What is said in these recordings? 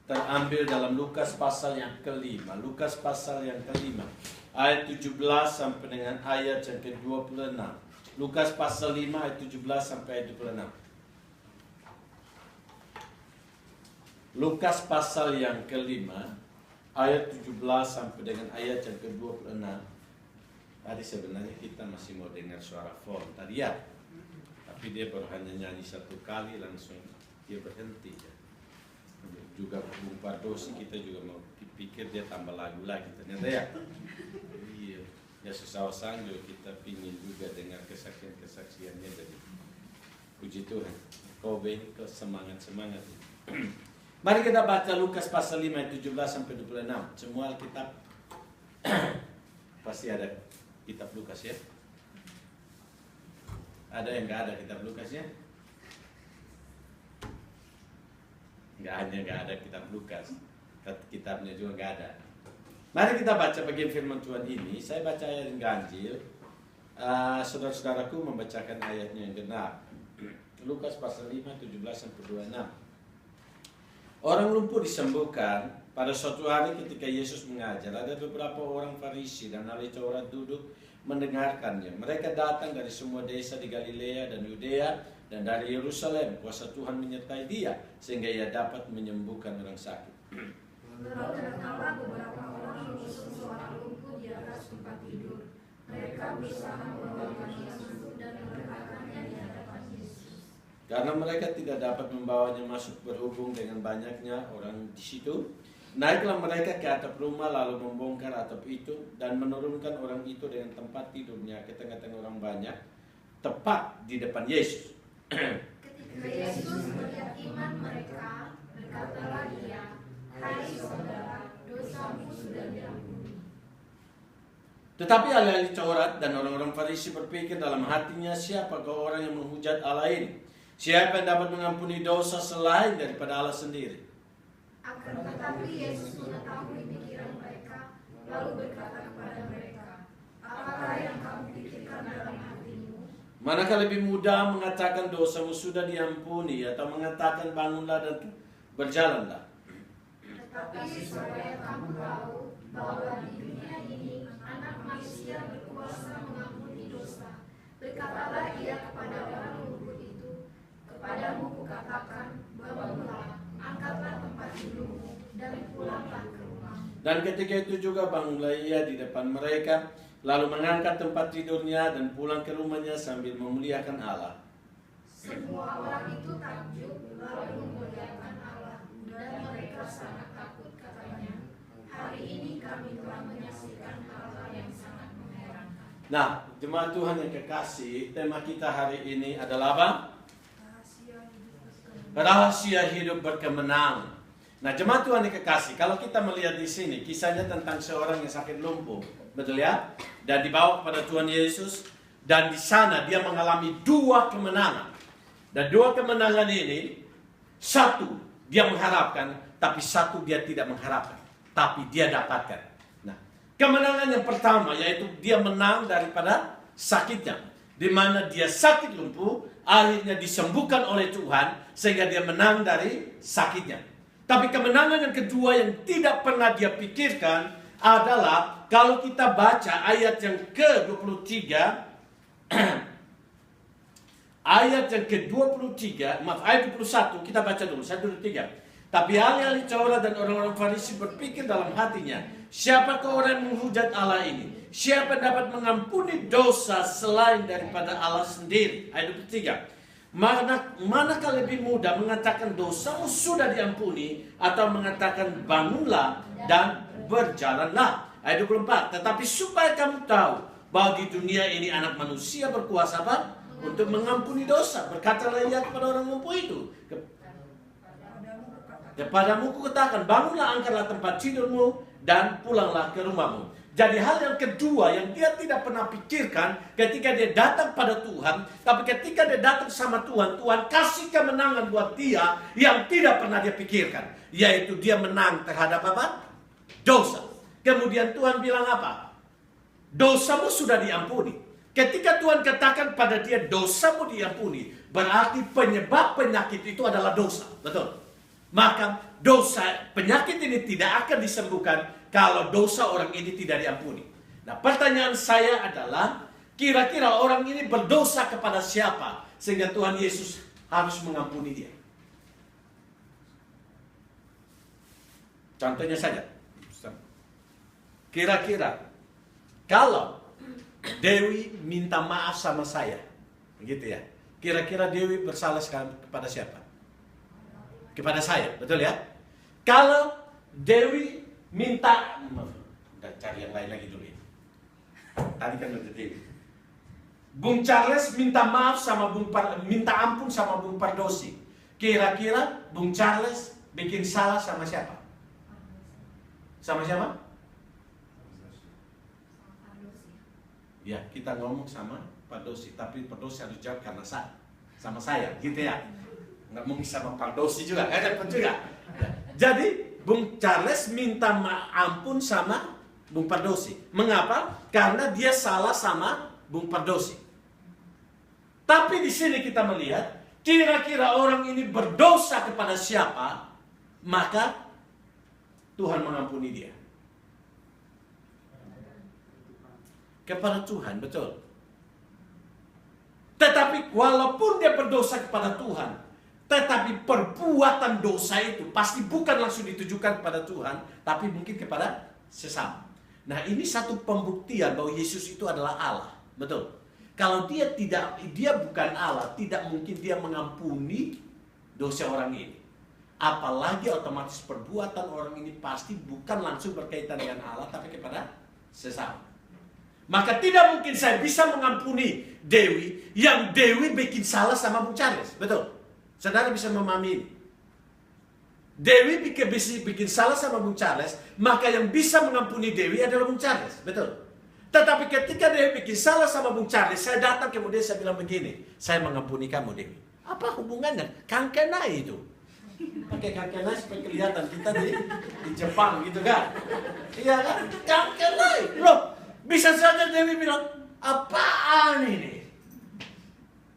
terambil dalam Lukas pasal yang kelima. Lukas pasal yang kelima, ayat 17 sampai dengan ayat yang ke-26. Lukas pasal 5 ayat 17 sampai ayat 26. Lukas pasal yang kelima, ayat 17 sampai dengan ayat yang ke-26. Tadi sebenarnya kita masih mau dengar suara phone tadi ya, tapi dia baru hanya nyanyi satu kali langsung dia berhenti ya. Juga Bung Pardosi kita juga mau pikir dia tambah lagu lagi ternyata ya. Iya, ya susah-susah juga kita pingin juga dengar kesaksian-kesaksiannya, jadi puji Tuhan. Kobe ini semangat-semangat. Mari kita baca Lukas pasal 5 ayat 17 sampai 26. Semua Alkitab pasti ada kitab Lukas ya. Ada yang nggak ada kitab Lukas ya? Nggak ada kitab Lukas, kitabnya juga nggak ada. Mari kita baca bagian firman Tuhan ini. Saya baca ayat yang ganjil. Saudara-saudaraku membacakan ayatnya yang benar. Lukas pasal 5 17 sampai 26. Orang lumpuh disembuhkan. Pada suatu hari ketika Yesus mengajar, ada beberapa orang Farisi dan ahli Taurat duduk mendengarkannya. Mereka datang dari semua desa di Galilea dan Yudea dan dari Yerusalem. Kuasa Tuhan menyertai dia sehingga ia dapat menyembuhkan orang sakit. Lalu datanglah beberapa orang mengusung seorang lumpuh di atas tempat tidur. Mereka berusaha membawanya masuk dan meletakkannya di hadapan Yesus. Karena mereka tidak dapat membawanya masuk berhubung dengan banyaknya orang di situ, naiklah mereka ke atap rumah lalu membongkar atap itu dan menurunkan orang itu dengan tempat tidurnya ke tengah-tengah orang banyak, tepat di depan Yesus. Ketika Yesus melihat iman mereka, berkatalah Dia, "Hai saudara, dosamu sudah diampuni." Tetapi ahli-ahli Taurat dan orang-orang Farisi berpikir dalam hatinya, siapakah orang yang menghujat Allah ini? Siapa yang dapat mengampuni dosa selain daripada Allah sendiri? Akan tetapi Yesus mengetahui pikiran mereka, lalu berkata kepada mereka, "Apakah yang kamu pikirkan dalam hatimu? Manakah lebih mudah mengatakan dosamu sudah diampuni atau mengatakan bangunlah dan berjalanlah? Tetapi supaya kamu tahu bahwa di dunia ini Anak Manusia berkuasa mengampuni dosa. Berkatalah Ia kepada orang lumpuh itu, kepadamu kukatakan, bangunlah, angkatlah tempat tidurmu, dan pulanglah ke rumah." Dan ketika itu juga bangunlah ia di depan mereka, lalu mengangkat tempat tidurnya dan pulang ke rumahnya sambil memuliakan Allah. Semua orang itu takjub lalu memuliakan Allah, dan mereka sangat takut katanya, "Hari ini kami telah menyaksikan hal yang sangat mengherankan." Nah, jemaat Tuhan yang kekasih, tema kita hari ini adalah apa? Rahasia hidup berkemenangan. Nah, jemaat Tuhan yang kekasih, kalau kita melihat di sini kisahnya tentang seorang yang sakit lumpuh, betul ya? Dan dibawa kepada Tuhan Yesus, dan di sana dia mengalami dua kemenangan. Dan dua kemenangan ini, satu dia mengharapkan, tapi satu dia tidak mengharapkan, tapi dia dapatkan. Nah, kemenangan yang pertama yaitu dia menang daripada sakitnya, di mana dia sakit lumpuh, akhirnya disembuhkan oleh Tuhan sehingga dia menang dari sakitnya. Tapi kemenangan yang kedua yang tidak pernah dia pikirkan adalah kalau kita baca ayat yang ke-23 ayat yang ke-23, ayat 21, kita baca dulu 1, 2, 3. Tapi ahli-ahli Taurat dan orang-orang Farisi berpikir dalam hatinya, siapakah orang yang menghujat Allah ini? Siapa yang dapat mengampuni dosa selain daripada Allah sendiri? Ayat 23. Manakah lebih mudah mengatakan dosamu sudah diampuni atau mengatakan bangunlah dan berjalanlah? Ayat 24. Tetapi supaya kamu tahu bahwa di dunia ini Anak Manusia berkuasa apa? Untuk mengampuni dosa. Berkatalah ia kepada orang lumpuh itu, kepadamu kukatakan, bangunlah, angkatlah tempat tidurmu dan pulanglah ke rumahmu. Jadi hal yang kedua yang dia tidak pernah pikirkan ketika dia datang pada Tuhan, tapi ketika dia datang sama Tuhan, Tuhan kasih kemenangan buat dia yang tidak pernah dia pikirkan, yaitu dia menang terhadap apa? Dosa. Kemudian Tuhan bilang apa? Dosamu sudah diampuni. Ketika Tuhan katakan pada dia dosamu diampuni, berarti penyebab penyakit itu adalah dosa. Betul? Maka dosa, penyakit ini tidak akan disembuhkan kalau dosa orang ini tidak diampuni. Nah, pertanyaan saya adalah, kira-kira orang ini berdosa kepada siapa sehingga Tuhan Yesus harus mengampuni dia? Contohnya saja, kira-kira kalau Dewi minta maaf sama saya, begitu ya, kira-kira Dewi bersalah kepada siapa? Kepada saya, betul ya? Kalau Dewi minta, udah cari yang lain lagi dulu ya. Tadi kan udah Dewi. Bung Charles minta maaf sama minta ampun sama Bung Pardosi. Kira-kira Bung Charles bikin salah sama siapa? Sama siapa? Ya, kita ngomong sama Pardosi, tapi Pardosi harus jawab karena sama saya, gitu ya. Nggak mungkin sama Pardosi juga, repot juga. Jadi Bung Charles minta ampun sama Bung Pardosi. Mengapa? Karena dia salah sama Bung Pardosi. Tapi di sini kita melihat, kira-kira orang ini berdosa kepada siapa, maka Tuhan mengampuni dia. Kepada Tuhan, betul. Tetapi walaupun dia berdosa kepada Tuhan, tetapi perbuatan dosa itu pasti bukan langsung ditujukan kepada Tuhan, tapi mungkin kepada sesama. Nah, ini satu pembuktian bahwa Yesus itu adalah Allah, betul. Kalau dia bukan Allah, tidak mungkin dia mengampuni dosa orang ini. Apalagi otomatis perbuatan orang ini pasti bukan langsung berkaitan dengan Allah, tapi kepada sesama. Maka tidak mungkin saya bisa mengampuni Dewi yang Dewi bikin salah sama Bung Charles, betul. Saudara bisa memahami ini. Dewi bikin salah sama Bung Charles, maka yang bisa mengampuni Dewi adalah Bung Charles, betul. Tetapi ketika Dewi bikin salah sama Bung Charles, saya datang kemudian saya bilang begini, saya mengampuni kamu Dewi. Apa hubungannya? Kankenai itu. Pakai kankenai supaya kelihatan kita di Jepang gitu kan. Iya kan? Kankenai. Loh, bisa saja Dewi bilang, apaan ini?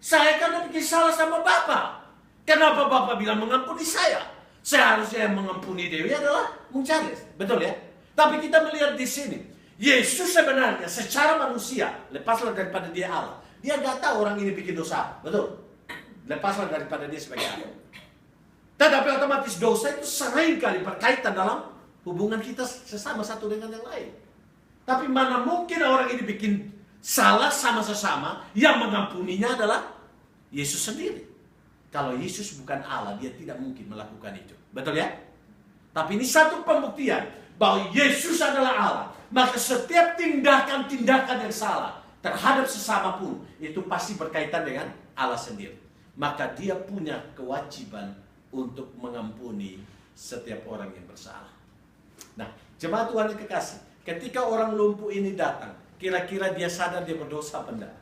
Saya kan bikin salah sama Bapak. Kenapa Bapak bilang mengampuni saya? Seharusnya yang mengampuni Dewi adalah Bung Charles. Betul ya? Tapi kita melihat di sini, Yesus sebenarnya secara manusia, lepaslah daripada dia Allah. Dia nggak tahu orang ini bikin dosa. Betul? Lepaslah daripada dia sebagai Allah. Tetapi otomatis dosa itu sering kali berkaitan dalam hubungan kita sesama satu dengan yang lain. Tapi mana mungkin orang ini bikin salah sama sesama, yang mengampuninya adalah Yesus sendiri. Kalau Yesus bukan Allah, dia tidak mungkin melakukan itu. Betul ya? Tapi ini satu pembuktian bahwa Yesus adalah Allah. Maka setiap tindakan-tindakan yang salah terhadap sesama pun, itu pasti berkaitan dengan Allah sendiri. Maka dia punya kewajiban untuk mengampuni setiap orang yang bersalah. Nah, jemaat Tuhan yang kekasih, ketika orang lumpuh ini datang, kira-kira dia sadar dia berdosa apa enggak?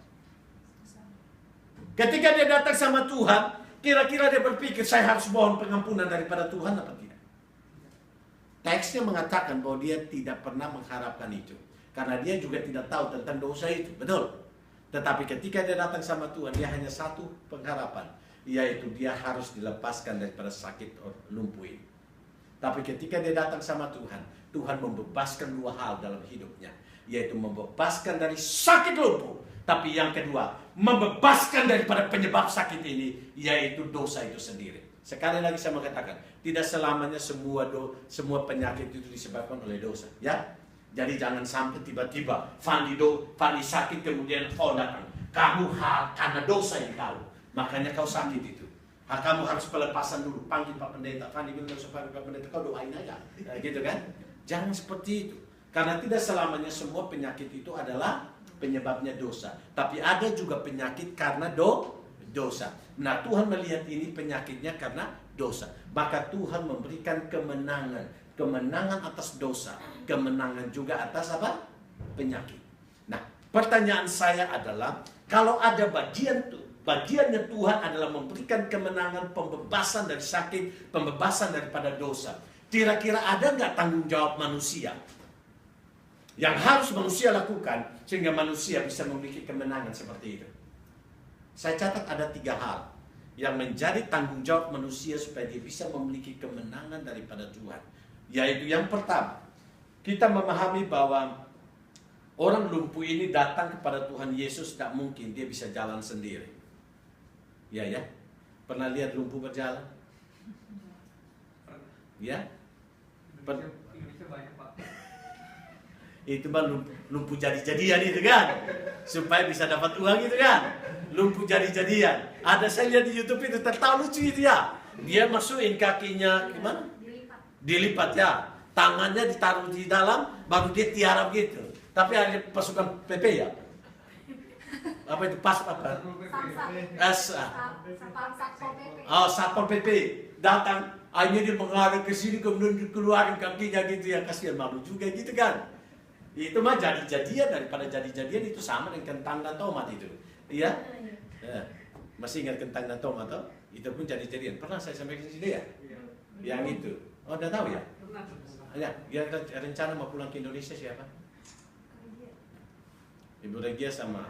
Ketika dia datang sama Tuhan, kira-kira dia berpikir, saya harus mohon pengampunan daripada Tuhan apa tidak? Teksnya mengatakan bahwa dia tidak pernah mengharapkan itu. Karena dia juga tidak tahu tentang dosa itu. Betul. Tetapi ketika dia datang sama Tuhan, dia hanya satu pengharapan. Yaitu dia harus dilepaskan daripada sakit lumpuh ini. Tapi ketika dia datang sama Tuhan, Tuhan membebaskan dua hal dalam hidupnya. Yaitu membebaskan dari sakit lumpuh. Tapi yang kedua, membebaskan daripada penyebab sakit ini, yaitu dosa itu sendiri. Sekali lagi saya mengatakan, tidak selamanya semua penyakit itu disebabkan oleh dosa. Ya, jadi jangan sampai tiba-tiba Fandi sakit kemudian kau datang. Kamu karena dosa yang kau, makanya kau sakit itu. Kamu harus pelepasan dulu. Panggil Pak Pendeta. Fandi bilang supaya Pak Pendeta, kau doain aja, gitu kan? Jangan seperti itu. Karena tidak selamanya semua penyakit itu adalah penyebabnya dosa. Tapi ada juga penyakit karena dosa. Nah, Tuhan melihat ini penyakitnya karena dosa. Maka Tuhan memberikan kemenangan. Kemenangan atas dosa. Kemenangan juga atas apa? Penyakit. Nah, pertanyaan saya adalah, kalau ada bagiannya Tuhan adalah memberikan kemenangan, pembebasan dari sakit, pembebasan daripada dosa. Kira-kira ada nggak tanggung jawab manusia yang harus manusia lakukan sehingga manusia bisa memiliki kemenangan seperti itu? Saya catat ada 3 hal. yang menjadi tanggung jawab manusia supaya dia bisa memiliki kemenangan daripada Tuhan. Yaitu yang pertama, kita memahami bahwa orang lumpuh ini datang kepada Tuhan Yesus, tak mungkin dia bisa jalan sendiri. Ya. Pernah lihat lumpuh berjalan? Ya? Indonesia banyak, Pak. Itu mah lumpuh jadi-jadian itu kan, supaya bisa dapat uang itu kan, lumpuh jadi-jadian. Ada saya lihat di YouTube itu, tertawa lucu itu ya. Dia masukin kakinya gimana? Dilipat ya, tangannya ditaruh di dalam, baru dia tiarap gitu. Tapi ada pasukan PP ya. Apa itu pas apa? Satpol PP datang, akhirnya dia mengarah ke sini, kemudian dikeluarin kakinya gitu ya, kasihan, malu juga gitu kan. Itu mah jadi-jadian, daripada jadi-jadian itu sama dengan kentang dan tomat itu. Iya? Ya. Masih ingat kentang dan tomat toh? Itu pun jadi-jadian. Pernah saya sampaikan di sini ya? Yang itu. Oh, udah tahu ya? Ya, dia rencana mau pulang ke Indonesia siapa? Ibu Regia sama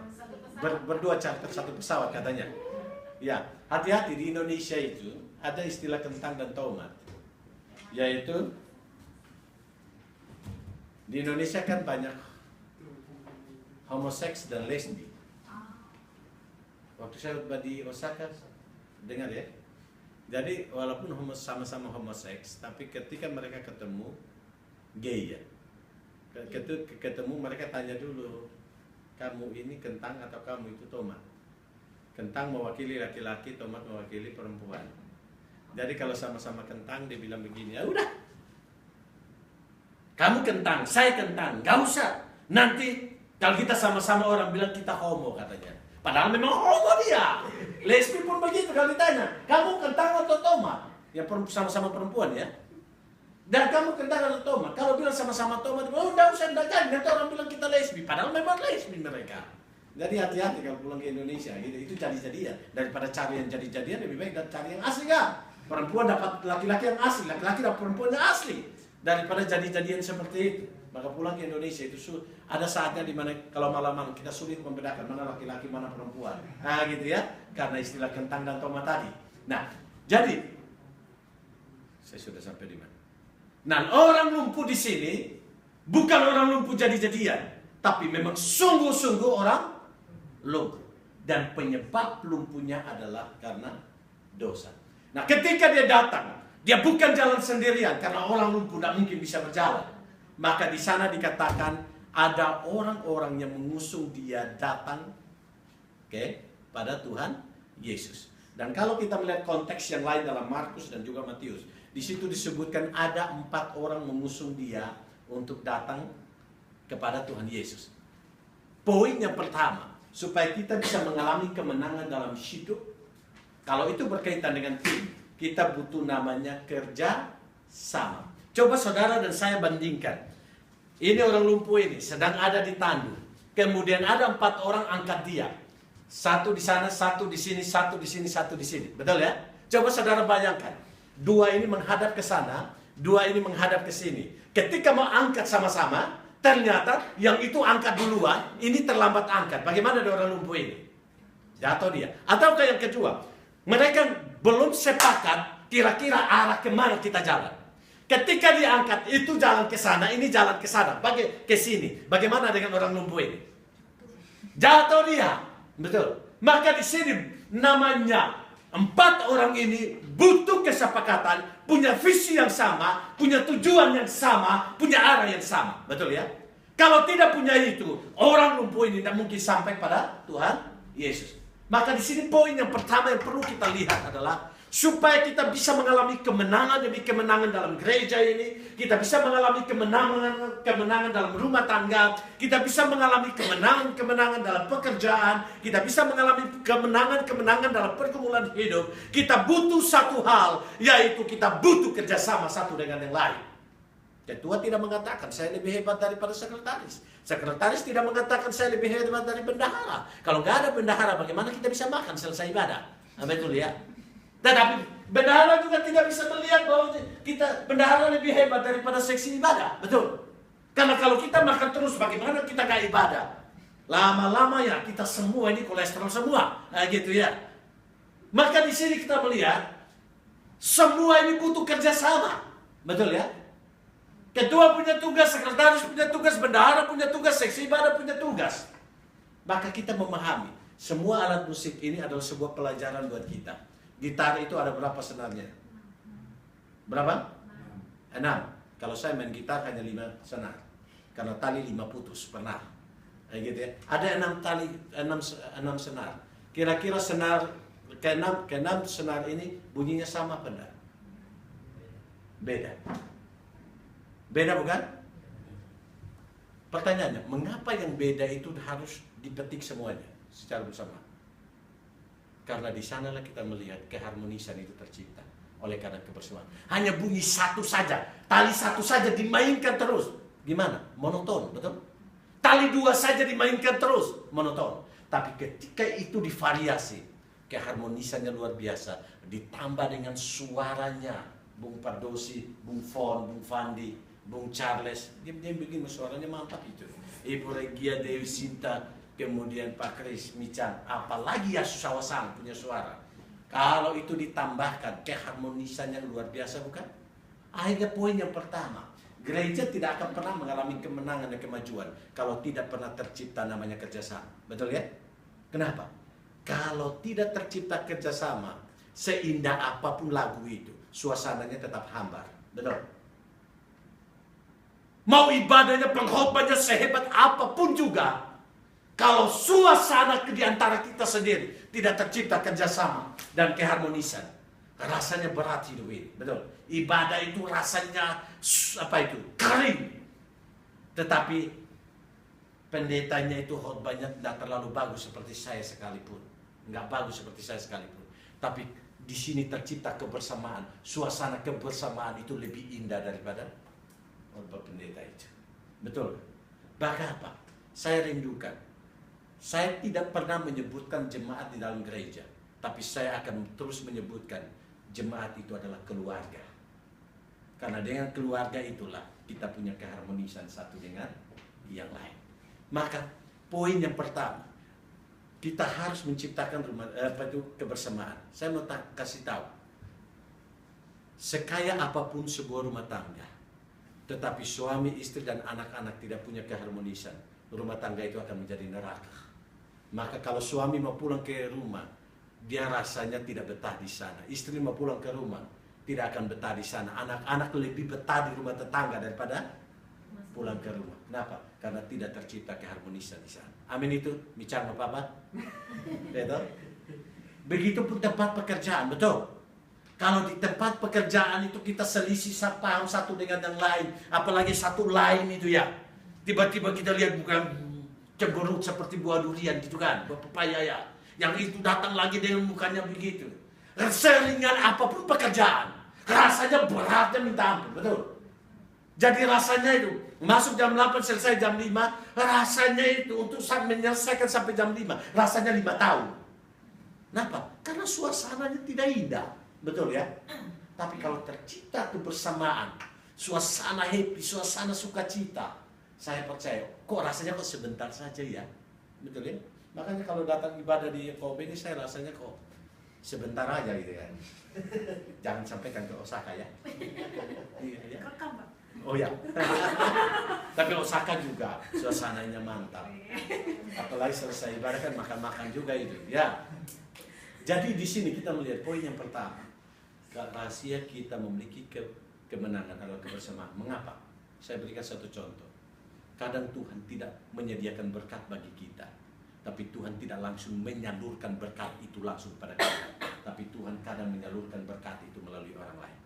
berdua charter satu pesawat katanya. Ya, hati-hati di Indonesia itu ada istilah kentang dan tomat. Yaitu di Indonesia kan banyak homoseks dan lesbi. Waktu saya di Osaka, dengar ya. Jadi walaupun sama-sama homoseks, tapi ketika mereka ketemu gay ya, ketemu mereka tanya dulu, kamu ini kentang atau kamu itu tomat? Kentang mewakili laki-laki, tomat mewakili perempuan. Jadi kalau sama-sama kentang, dia bilang begini, ya udah, kamu kentang, saya kentang, gak usah. Nanti kalau kita sama-sama orang bilang kita homo katanya. Padahal memang homo dia. Lesbi pun begitu kalau ditanya, kamu kentang atau tomat? Ya sama-sama perempuan ya. Dan kamu kentang atau tomat? Kalau bilang sama-sama tomat, oh gak usah, gak jadi. Nanti orang bilang kita lesbi. Padahal memang lesbi mereka. Jadi hati-hati kalau pulang ke Indonesia. Itu jadi-jadian. Daripada cari yang jadi-jadian, lebih baik cari yang asli kan. Perempuan dapat laki-laki yang asli, laki-laki dapat perempuan yang asli. Daripada jadi-jadian seperti itu. Maka pulang ke Indonesia itu ada saatnya dimana kalau malam-malam kita sulit membedakan mana laki-laki mana perempuan. Nah gitu ya, karena istilah kentang dan tomat tadi. Nah, jadi saya sudah sampai di mana? Nah, orang lumpuh di sini bukan orang lumpuh jadi-jadian, tapi memang sungguh-sungguh orang lumpuh. Dan penyebab lumpuhnya adalah karena dosa. Nah, ketika dia datang, dia bukan jalan sendirian karena orang lumpuh tidak mungkin bisa berjalan. Maka di sana dikatakan ada orang-orang yang mengusung dia datang pada Tuhan Yesus. Dan kalau kita melihat konteks yang lain dalam Markus dan juga Matius, di situ disebutkan ada 4 orang mengusung dia untuk datang kepada Tuhan Yesus. Poin yang pertama, supaya kita bisa mengalami kemenangan dalam hidup, kalau itu berkaitan dengan tim, kita butuh namanya kerja sama. Coba saudara dan saya bandingkan. Ini orang lumpuh ini sedang ada di tandu. Kemudian ada 4 orang angkat dia. Satu di sana, satu di sini, satu di sini, satu di sini. Betul ya? Coba saudara bayangkan. 2 ini menghadap ke sana, 2 ini menghadap ke sini. Ketika mau angkat sama-sama, ternyata yang itu angkat duluan, ini terlambat angkat. Bagaimana ada orang lumpuh ini? Jatuh dia. Ataukah yang kedua, mereka belum sepakat kira-kira arah kemana kita jalan. Ketika diangkat, itu jalan ke sana, ini jalan ke sana, ke sini. Bagaimana dengan orang lumpuh ini? Jatuh dia. Betul. Maka di sini namanya 4 orang ini butuh kesepakatan, punya visi yang sama, punya tujuan yang sama, punya arah yang sama. Betul ya? Kalau tidak punya itu, orang lumpuh ini tidak mungkin sampai pada Tuhan Yesus. Maka di sini poin yang pertama yang perlu kita lihat adalah supaya kita bisa mengalami kemenangan demi kemenangan dalam gereja ini, kita bisa mengalami kemenangan dalam rumah tangga, kita bisa mengalami kemenangan dalam pekerjaan, kita bisa mengalami kemenangan dalam pergumulan hidup. Kita butuh satu hal, yaitu kita butuh kerjasama satu dengan yang lain. Ketua tidak mengatakan saya lebih hebat daripada sekretaris. Sekretaris tidak mengatakan saya lebih hebat dari bendahara. Kalau nggak ada bendahara, bagaimana kita bisa makan selesai ibadah? Betul ya? Tetapi bendahara juga tidak bisa melihat bahwa kita bendahara lebih hebat daripada seksi ibadah. Betul. Karena kalau kita makan terus, bagaimana kita gak ibadah? Lama-lama ya kita semua ini kolesterol semua. Nah, gitu ya. Maka di sini kita melihat semua ini butuh kerjasama. Betul ya? Ketua punya tugas, sekretaris punya tugas, bendahara punya tugas, seksi ibadah punya tugas. Maka kita memahami semua alat musik ini adalah sebuah pelajaran buat kita. Gitar itu ada berapa senarnya? Berapa? 6. Kalau saya main gitar hanya 5 senar. Karena tali 5 putus pernah. Gitu ya. Ada 6 tali, 6 senar. Kira-kira senar ke-6 senar ini bunyinya sama apa enggak? Beda. Beda bukan? Pertanyaannya, mengapa yang beda itu harus dipetik semuanya secara bersama? Karena di sanalah kita melihat keharmonisan itu tercipta oleh karena kebersamaan. Hanya bunyi satu saja, tali satu saja dimainkan terus. Gimana? Monoton, betul? Tali 2 saja dimainkan terus, monoton. Tapi ketika itu divariasi, keharmonisannya luar biasa. Ditambah dengan suaranya, Bung Pardosi, Bung Fon, Bung Fandi, Bung Charles, dia bikin suaranya mantap itu. Ibu Regia Dewi Sinta, kemudian Pak Kris Michan, apalagi ya Susawasang punya suara. Kalau itu ditambahkan, keharmonisannya luar biasa bukan? Akhirnya poin yang pertama, gereja tidak akan pernah mengalami kemenangan dan kemajuan kalau tidak pernah tercipta namanya kerjasama. Betul ya? Kenapa? Kalau tidak tercipta kerjasama, seindah apapun lagu itu, suasananya tetap hambar. Betul? Mau ibadahnya, pengkhotbahnya sehebat apapun juga, kalau suasana di antara kita sendiri tidak tercipta kerjasama dan keharmonisan, rasanya berat hidup ini. Betul? Ibadah itu rasanya kering. Tetapi pendetanya itu khotbahnya tidak terlalu bagus seperti saya sekalipun. Nggak bagus seperti saya sekalipun. Tapi di sini tercipta kebersamaan. Suasana kebersamaan itu lebih indah daripada khotbah pendeta itu. Betul? Bahkan apa? Saya rindukan. Saya tidak pernah menyebutkan jemaat di dalam gereja. Tapi saya akan terus menyebutkan jemaat itu adalah keluarga. Karena dengan keluarga itulah kita punya keharmonisan satu dengan yang lain. Maka poin yang pertama, kita harus menciptakan kebersamaan. Saya mau kasih tahu, sekaya apapun sebuah rumah tangga, tetapi suami, istri, dan anak-anak tidak punya keharmonisan, rumah tangga itu akan menjadi neraka. Maka kalau suami mau pulang ke rumah, dia rasanya tidak betah di sana. Istri mau pulang ke rumah, tidak akan betah di sana. Anak-anak lebih betah di rumah tetangga daripada pulang ke rumah. Kenapa? Karena tidak tercipta keharmonisan di sana. Amin itu? Bicara apa-apa? Betul? Begitupun tempat pekerjaan, betul? Kalau di tempat pekerjaan itu kita selisih paham satu dengan yang lain, apalagi satu lain itu ya, tiba-tiba kita lihat bukan cemberut seperti buah durian gitu kan, buah pepaya ya. Yang itu datang lagi dengan mukanya begitu. Seringan apapun pekerjaan, rasanya beratnya minta ampun, betul? Jadi rasanya itu, masuk jam 8 selesai jam 5, rasanya itu untuk menyelesaikan sampai jam 5, rasanya 5 tahun. Kenapa? Karena suasananya tidak indah, betul ya? Tapi kalau tercipta kebersamaan, suasana happy, suasana sukacita, saya percaya, kok rasanya kok sebentar saja ya, betul ya? Makanya kalau datang ibadah di Kobe ini saya rasanya kok sebentar aja gitu ya. Jangan sampaikan ke Osaka ya. Iya, ya. Oh ya. Tapi Osaka juga suasananya mantap. Apalagi selesai ibadah kan makan-makan juga itu. Ya. Jadi di sini kita melihat poin yang pertama. Rahasia kita memiliki kemenangan adalah kebersamaan. Mengapa? Saya berikan satu contoh. Kadang Tuhan tidak menyediakan berkat bagi kita, tapi Tuhan tidak langsung menyalurkan berkat itu langsung pada kita, tapi Tuhan kadang menyalurkan berkat itu melalui orang lain.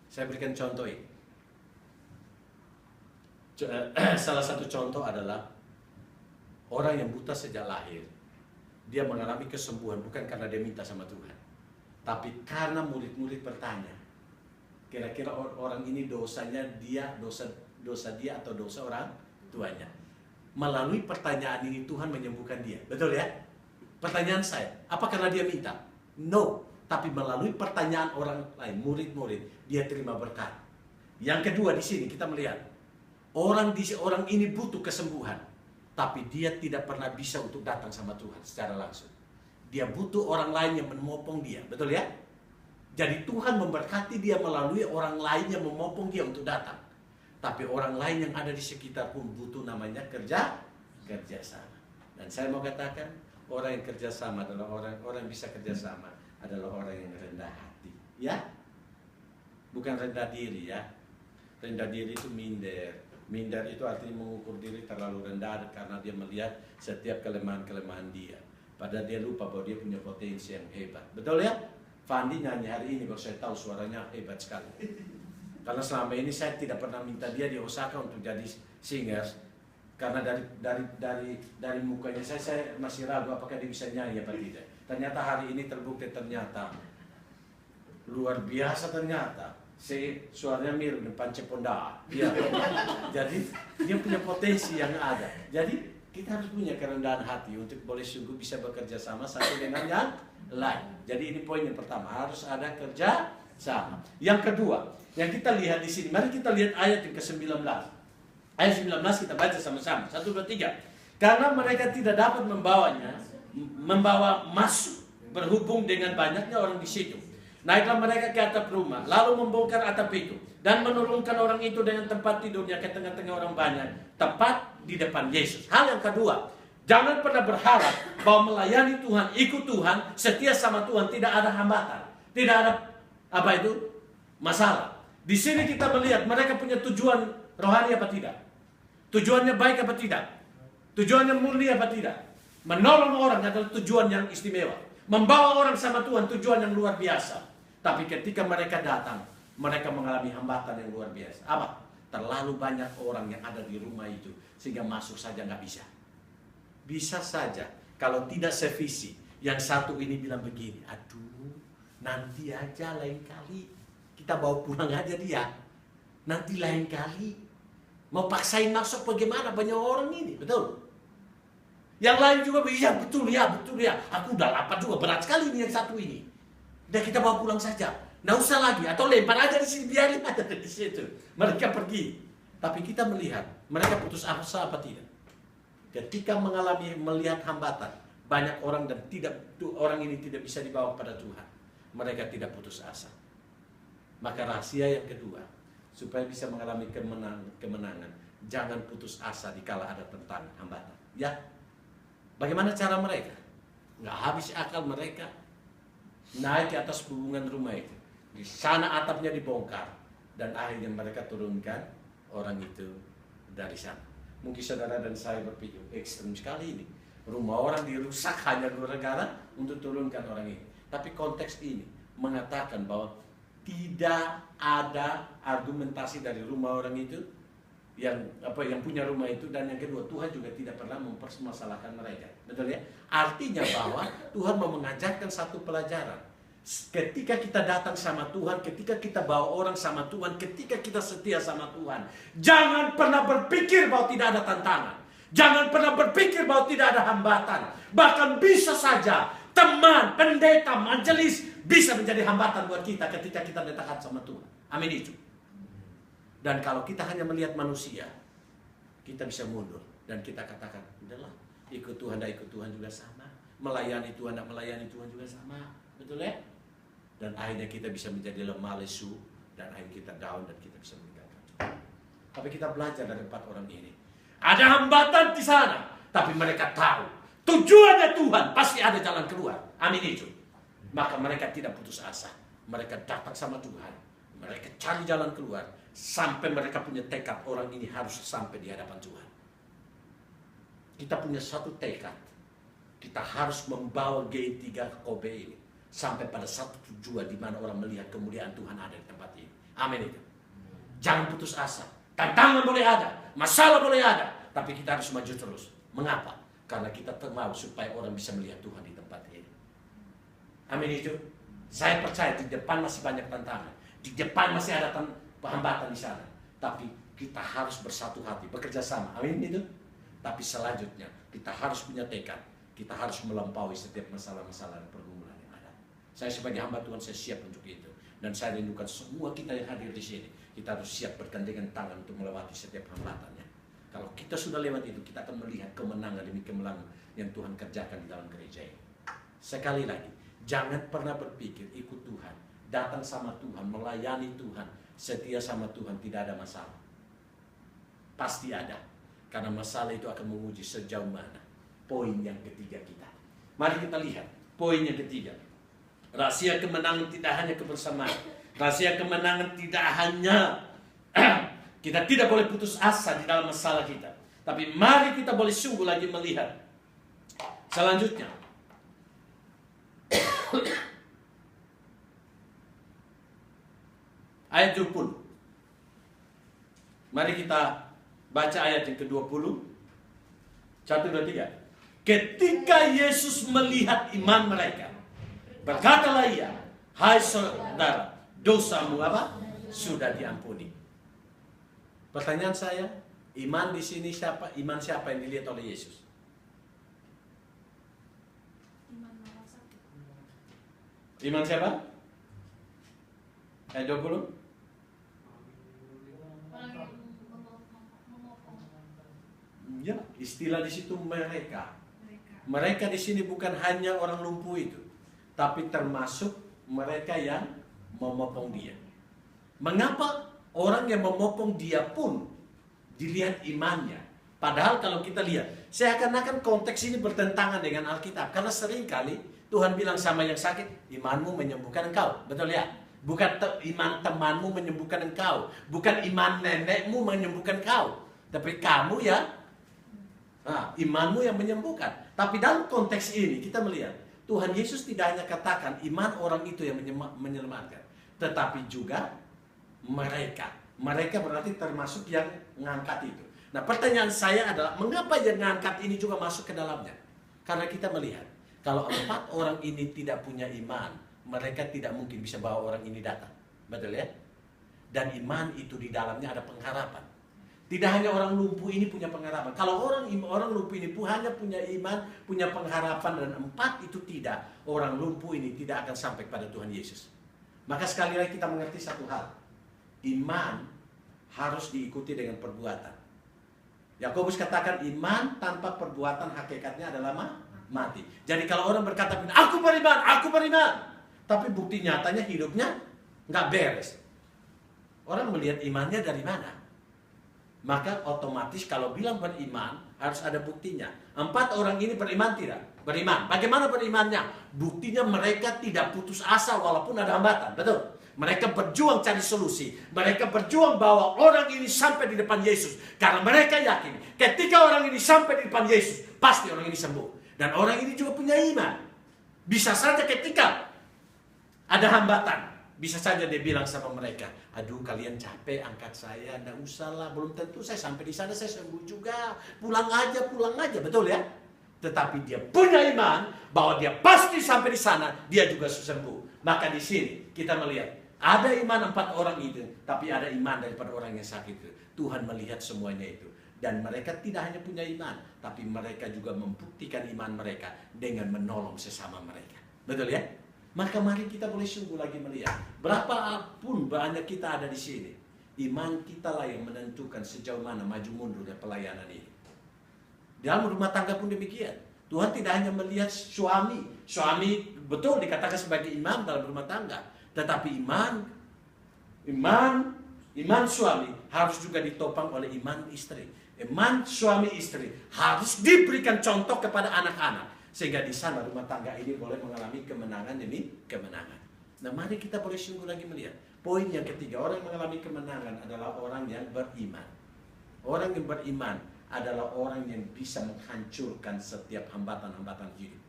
Saya berikan contoh ini. Salah satu contoh adalah orang yang buta sejak lahir. Dia mengalami kesembuhan bukan karena dia minta sama Tuhan, tapi karena murid-murid bertanya, kira-kira orang ini dosanya dia, dosa dia atau dosa orang tuanya. Melalui pertanyaan ini Tuhan menyembuhkan dia. Betul ya? Pertanyaan saya, apa karena dia minta? No. Tapi melalui pertanyaan orang lain, murid-murid, dia terima berkat. Yang kedua di sini kita melihat, orang ini butuh kesembuhan, tapi dia tidak pernah bisa untuk datang sama Tuhan secara langsung. Dia butuh orang lain yang memopong dia. Betul ya? Jadi Tuhan memberkati dia melalui orang lain yang memopong dia untuk datang. Tapi orang lain yang ada di sekitar pun butuh namanya kerjasama. Dan saya mau katakan, orang yang kerjasama adalah orang yang bisa kerjasama adalah orang yang rendah hati. Ya? Bukan rendah diri ya. Rendah diri itu minder. Minder itu artinya mengukur diri terlalu rendah karena dia melihat setiap kelemahan-kelemahan dia. Padahal dia lupa bahwa dia punya potensi yang hebat. Betul ya? Fandi nyanyi hari ini baru saya tahu suaranya hebat sekali. Karena selama ini saya tidak pernah minta dia di Osaka untuk jadi singer. Karena dari mukanya saya masih ragu apakah dia bisa nyanyi apa tidak. Ternyata hari ini terbukti ternyata luar biasa ternyata. Suaranya mirip dengan Pance Ponda. Ya. Jadi dia punya potensi yang ada. Jadi kita harus punya kerendahan hati untuk boleh sungguh bisa bekerja sama satu dengan yang lain. Jadi ini poin yang pertama, harus ada kerja sama. Yang kedua, yang kita lihat di sini, mari kita lihat ayat yang ke-19. Ayat 19 kita baca sama-sama. 1, 2, 3. Karena mereka tidak dapat membawa masuk berhubung dengan banyaknya orang di situ. Naiklah mereka ke atap rumah, lalu membongkar atap itu, dan menurunkan orang itu dengan tempat tidurnya ke tengah-tengah orang banyak, tepat di depan Yesus. Hal yang kedua, jangan pernah berharap bahwa melayani Tuhan, ikut Tuhan, setia sama Tuhan, tidak ada hambatan, tidak ada masalah. Di sini kita melihat mereka punya tujuan rohani apa tidak, tujuannya baik apa tidak, tujuannya mulia apa tidak. Menolong orang adalah tujuan yang istimewa. Membawa orang sama Tuhan tujuan yang luar biasa. Tapi ketika mereka datang, mereka mengalami hambatan yang luar biasa. Apa? Terlalu banyak orang yang ada di rumah itu, sehingga masuk saja nggak bisa. Bisa saja, kalau tidak sevisi. Yang satu ini bilang begini, aduh, nanti aja lain kali. Kita bawa pulang aja dia. Nanti lain kali. Mau paksain masuk bagaimana, banyak orang ini, betul? Yang lain juga, iya betul ya. Aku udah lapar juga, berat sekali ini yang satu ini. Dan kita bawa pulang saja. Nggak usah lagi, atau lempar aja di sini, biarin aja di situ. Mereka pergi. Tapi kita melihat, mereka putus asa apa tidak? Ketika melihat hambatan, banyak orang dan orang ini tidak bisa dibawa pada Tuhan. Mereka tidak putus asa. Maka rahasia yang kedua, supaya bisa mengalami kemenangan, jangan putus asa dikala ada tantangan, hambatan. Ya, bagaimana cara mereka? Nggak habis akal mereka naik ke atas hubungan rumah itu. Di sana atapnya dibongkar dan akhirnya mereka turunkan orang itu dari sana. Mungkin saudara dan saya berpikir ekstrem sekali ini. Rumah orang dirusak hanya gara-gara untuk turunkan orang ini. Tapi konteks ini mengatakan bahwa tidak ada argumentasi dari rumah orang itu yang punya rumah itu, dan yang kedua Tuhan juga tidak pernah mempermasalahkan mereka. Betul ya? Artinya bahwa Tuhan mau mengajarkan satu pelajaran. Ketika kita datang sama Tuhan, ketika kita bawa orang sama Tuhan, ketika kita setia sama Tuhan, jangan pernah berpikir bahwa tidak ada tantangan. Jangan pernah berpikir bahwa tidak ada hambatan. Bahkan bisa saja teman, pendeta, majelis bisa menjadi hambatan buat kita ketika kita dekat sama Tuhan. Amin itu. Dan kalau kita hanya melihat manusia, kita bisa mundur dan kita katakan, udahlah, ikut Tuhan dan ikut Tuhan juga sama, melayani Tuhan dan melayani Tuhan juga sama, betul ya? Dan akhirnya kita bisa menjadi lemah lesu dan akhirnya kita down dan kita bisa meninggalkan Tuhan. Tapi kita belajar dari 4 orang ini. Ada hambatan di sana, tapi mereka tahu tujuannya Tuhan, pasti ada jalan keluar. Amin itu. Maka mereka tidak putus asa. Mereka datang sama Tuhan. Mereka cari jalan keluar. Sampai mereka punya tekad, orang ini harus sampai di hadapan Tuhan. Kita punya satu tekad. Kita harus membawa G3 Kobe ini sampai pada satu tujuan di mana orang melihat kemuliaan Tuhan ada di tempat ini. Amin itu. Jangan putus asa. Tantangan boleh ada, masalah boleh ada, tapi kita harus maju terus. Mengapa? Karena kita mau supaya orang bisa melihat Tuhan di tempat ini. Amin itu. Saya percaya di depan masih banyak tantangan. Di depan masih ada hambatan di sana. Tapi kita harus bersatu hati, bekerja sama. Amin itu. Tapi selanjutnya kita harus punya tekad. Kita harus melampaui setiap masalah-masalah dan pergumulan yang ada. Saya sebagai hamba Tuhan, saya siap untuk itu. Dan saya rindukan semua kita yang hadir di sini. Kita harus siap bergandengan tangan untuk melewati setiap hambatannya. Kalau kita sudah lewat itu, kita akan melihat kemenangan demi kemenangan yang Tuhan kerjakan di dalam gereja ini. Sekali lagi, jangan pernah berpikir ikut Tuhan, datang sama Tuhan, melayani Tuhan, setia sama Tuhan, tidak ada masalah. Pasti ada. Karena masalah itu akan menguji sejauh mana. Poin yang ketiga kita. Mari kita lihat poin yang ketiga. Rahasia kemenangan tidak hanya kebersamaan. Rahasia kemenangan tidak hanya kita tidak boleh putus asa di dalam masalah kita. Tapi mari kita boleh sungguh lagi melihat. Selanjutnya. Ayat 20. Mari kita baca ayat yang ke-20. 1, 2, 3. Ketika Yesus melihat iman mereka, berkatalah ia, hai saudara, dosamu apa? Sudah diampuni. Pertanyaan saya, iman di sini siapa? Iman siapa yang dilihat oleh Yesus? Iman siapa? Ayat 20. Ya, istilah di situ mereka. Mereka di sini bukan hanya orang lumpuh itu, tapi termasuk mereka yang memopong dia. Mengapa orang yang memopong dia pun dilihat imannya? Padahal kalau kita lihat, seakan-akan konteks ini bertentangan dengan Alkitab. Karena seringkali Tuhan bilang sama yang sakit, imanmu menyembuhkan engkau. Betul ya? Bukan iman temanmu menyembuhkan engkau. Bukan iman nenekmu menyembuhkan engkau. Tapi kamu ya, imanmu yang menyembuhkan. Tapi dalam konteks ini kita melihat, Tuhan Yesus tidak hanya katakan iman orang itu yang menyelamatkan. Tetapi juga mereka. Mereka berarti termasuk yang ngangkat itu. Nah, pertanyaan saya adalah, mengapa yang ngangkat ini juga masuk ke dalamnya? Karena kita melihat, kalau 4 orang ini tidak punya iman, mereka tidak mungkin bisa bawa orang ini datang. Betul ya? Dan iman itu di dalamnya ada pengharapan. Tidak hanya orang lumpuh ini punya pengharapan. Kalau orang lumpuh ini hanya punya iman, punya pengharapan, dan 4 itu tidak, orang lumpuh ini tidak akan sampai pada Tuhan Yesus. Maka sekali lagi kita mengerti satu hal. Iman harus diikuti dengan perbuatan. Yakobus katakan iman tanpa perbuatan hakikatnya adalah mati. Jadi kalau orang berkata, aku beriman, tapi bukti nyatanya hidupnya nggak beres. Orang melihat imannya dari mana? Maka otomatis kalau bilang beriman, harus ada buktinya. 4 orang ini beriman tidak? Beriman. Bagaimana berimannya? Buktinya mereka tidak putus asa walaupun ada hambatan. Betul? Mereka berjuang cari solusi. Mereka berjuang bawa orang ini sampai di depan Yesus. Karena mereka yakin, ketika orang ini sampai di depan Yesus, pasti orang ini sembuh. Dan orang ini juga punya iman. Bisa saja ketika ada hambatan, bisa saja dia bilang sama mereka, aduh kalian capek angkat saya, enggak usah lah, belum tentu saya sampai di sana saya sembuh juga, pulang aja, betul ya? Tetapi dia punya iman bahwa dia pasti sampai di sana, dia juga sembuh. Maka di sini kita melihat ada iman 4 orang itu, tapi ada iman daripada orang yang sakit itu. Tuhan melihat semuanya itu. Dan mereka tidak hanya punya iman, tapi mereka juga membuktikan iman mereka dengan menolong sesama mereka. Betul ya? Maka mari kita boleh sungguh lagi melihat, berapapun banyak kita ada di sini, iman kita lah yang menentukan sejauh mana maju mundur dari pelayanan ini. Dalam rumah tangga pun demikian. Tuhan tidak hanya melihat suami betul dikatakan sebagai imam dalam rumah tangga, tetapi iman suami harus juga ditopang oleh iman istri. Iman suami istri harus diberikan contoh kepada anak-anak. Sehingga di sana rumah tangga ini boleh mengalami kemenangan demi kemenangan. Nah, mari kita boleh sungguh lagi melihat. Poin yang ketiga, orang yang mengalami kemenangan adalah orang yang beriman. Orang yang beriman adalah orang yang bisa menghancurkan setiap hambatan-hambatan hidup.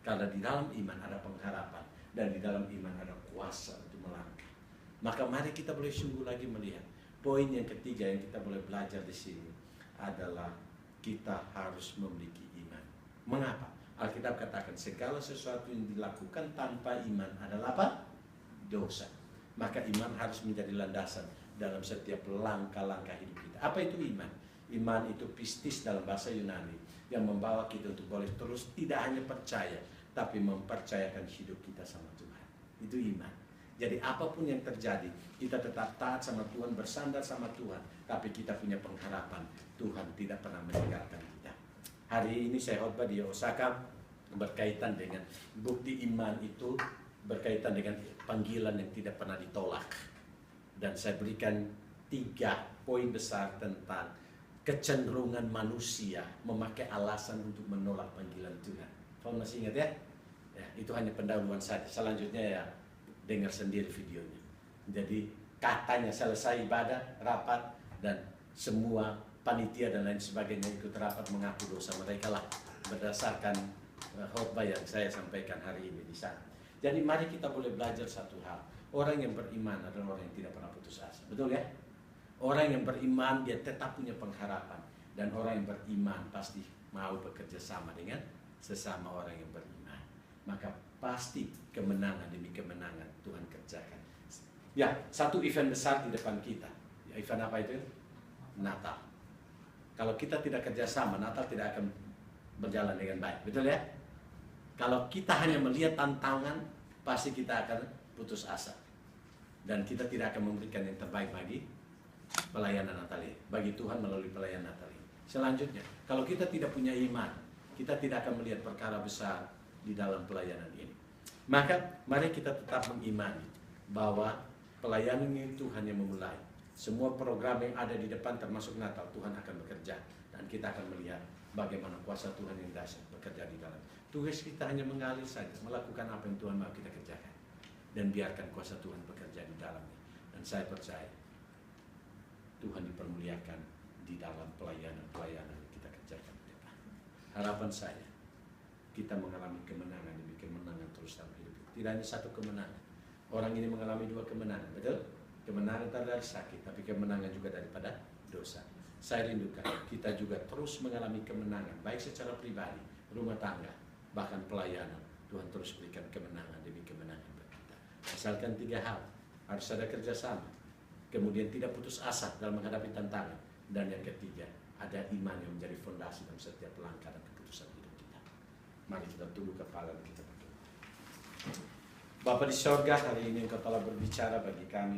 Karena di dalam iman ada pengharapan. Dan di dalam iman ada kuasa untuk melangkah. Maka mari kita boleh sungguh lagi melihat. Poin yang ketiga yang kita boleh belajar di sini adalah kita harus memiliki iman. Mengapa? Alkitab katakan segala sesuatu yang dilakukan tanpa iman adalah apa? Dosa. Maka iman harus menjadi landasan dalam setiap langkah-langkah hidup kita. Apa itu iman? Iman itu pistis dalam bahasa Yunani yang membawa kita untuk boleh terus tidak hanya percaya, tapi mempercayakan hidup kita sama Tuhan. Itu iman. Jadi apapun yang terjadi, kita tetap taat sama Tuhan, bersandar sama Tuhan, tapi kita punya pengharapan Tuhan tidak pernah meninggalkan kita. Hari ini saya khotbah di Osaka, berkaitan dengan bukti iman itu berkaitan dengan panggilan yang tidak pernah ditolak. Dan saya berikan 3 poin besar tentang kecenderungan manusia memakai alasan untuk menolak panggilan Tuhan. Kamu masih ingat ya? Ya, itu hanya pendahuluan saja. Selanjutnya ya dengar sendiri videonya. Jadi katanya selesai ibadah, rapat, dan semua panitia dan lain sebagainya ikut rapat mengaku dosa mereka lah berdasarkan khotbah yang saya sampaikan hari ini di sana. Jadi mari kita boleh belajar satu hal. Orang yang beriman adalah orang yang tidak pernah putus asa. Betul ya? Orang yang beriman dia tetap punya pengharapan. Dan orang yang beriman pasti mau bekerja sama dengan sesama orang yang beriman. Maka pasti kemenangan demi kemenangan Tuhan kerjakan. Ya, satu event besar di depan kita. Ya, event apa itu? Natal. Kalau kita tidak kerjasama, Natal tidak akan berjalan dengan baik. Betul ya? Kalau kita hanya melihat tantangan, pasti kita akan putus asa. Dan kita tidak akan memberikan yang terbaik bagi pelayanan Natal ini. Bagi Tuhan melalui pelayanan Natal ini. Selanjutnya, kalau kita tidak punya iman, kita tidak akan melihat perkara besar di dalam pelayanan ini. Maka, mari kita tetap mengimani bahwa pelayanan ini Tuhan yang memulai. Semua program yang ada di depan termasuk Natal, Tuhan akan bekerja. Dan kita akan melihat bagaimana kuasa Tuhan yang dahsyat bekerja di dalam. Tugas kita hanya mengalir saja, melakukan apa yang Tuhan mau kita kerjakan. Dan biarkan kuasa Tuhan bekerja di dalamnya. Dan saya percaya, Tuhan dipermuliakan di dalam pelayanan-pelayanan yang kita kerjakan di depan. Harapan saya, kita mengalami kemenangan demi kemenangan terus dalam hidup. Tidak hanya satu kemenangan. Orang ini mengalami 2 kemenangan, betul? Kemenangan dari sakit, tapi kemenangan juga daripada dosa. Saya rindukan kita juga terus mengalami kemenangan, baik secara pribadi, rumah tangga, bahkan pelayanan. Tuhan terus berikan kemenangan demi kemenangan bagi kita. Asalkan 3 hal, harus ada kerjasama, kemudian tidak putus asa dalam menghadapi tantangan, dan yang ketiga, ada iman yang menjadi fondasi dalam setiap langkah dan keputusan hidup kita. Mari kita tunduk kepala dan kita berdoa. Bapa di sorga, hari ini Engkau telah berbicara bagi kami